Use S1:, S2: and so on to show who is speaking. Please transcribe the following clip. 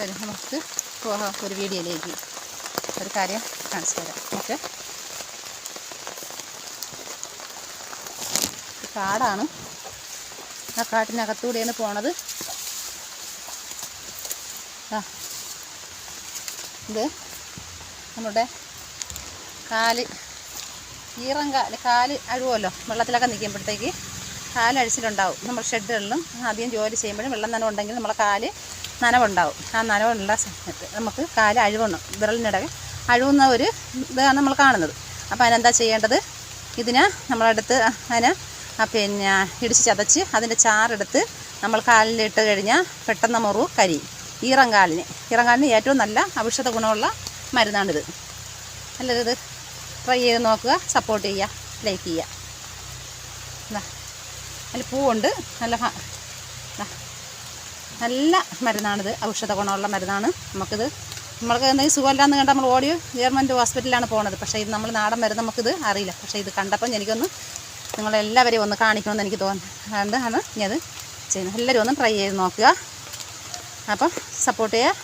S1: വരും. നമുക്ക് പോകാം ഒരു വീഡിയോയിലേക്ക്. ഒരു കാര്യം കാണിച്ചു തരാം. മറ്റേ കാടാണ്. ആ കാട്ടിനകത്തൂടെയാണ് പോണത്. ഇത് നമ്മുടെ കാല് കാല് അഴുവുമല്ലോ വെള്ളത്തിലൊക്കെ നിൽക്കുമ്പോഴത്തേക്ക് കാലഴിച്ചിലുണ്ടാവും. നമ്മൾ ഷെഡുകളിലും അധികം ജോലി ചെയ്യുമ്പോഴും വെള്ളം നനവുണ്ടെങ്കിൽ നമ്മളെ കാല് നനവുണ്ടാവും. ആ നനവുള്ള സമയത്ത് നമുക്ക് കാല് അഴുവണം, വിരലിനിടയിൽ അഴുകുന്ന ഒരു ഇതാണ് നമ്മൾ കാണുന്നത്. അപ്പോൾ അതിനെന്താ ചെയ്യേണ്ടത്? ഇതിന് നമ്മളെടുത്ത് അതിനെ പിന്നെ ഇടിച്ച് ചതച്ച് അതിൻ്റെ ചാറെടുത്ത് നമ്മൾ കാലിലിട്ട് കഴിഞ്ഞാൽ പെട്ടെന്ന് മുറിവ് കരിയും. ഈറങ്കാലിന് ഏറ്റവും നല്ല ഔഷധ ഗുണമുള്ള മരുന്നാണിത്. നല്ലത് ട്രൈ ചെയ്ത് നോക്കുക, സപ്പോർട്ട് ചെയ്യുക, ലൈക്ക് ചെയ്യുക. അതിൽ പൂവുണ്ട്. നല്ല മരുന്നാണിത്, ഔഷധ ഗുണമുള്ള മരുന്നാണ്. നമ്മൾക്ക് എന്തെങ്കിലും സുഖമില്ലാന്ന് കണ്ടാൽ നമ്മൾ ഓടി ഗവൺമെൻറ് ഹോസ്പിറ്റലിലാണ് പോകുന്നത്. പക്ഷേ ഇത് നമ്മൾ നാടൻ മരുന്ന് നമുക്കിത് അറിയില്ല. പക്ഷേ ഇത് കണ്ടപ്പോൾ എനിക്കൊന്ന് നിങ്ങളെല്ലാവരെയും ഒന്ന് കാണിക്കണമെന്ന് എനിക്ക് തോന്നുന്നുണ്ട്. ആണ് ഞാനത് ചെയ്യുന്നത്. എല്ലാവരും ഒന്ന് ട്രൈ ചെയ്ത് നോക്കുക. അപ്പം സപ്പോർട്ട് ചെയ്യുക.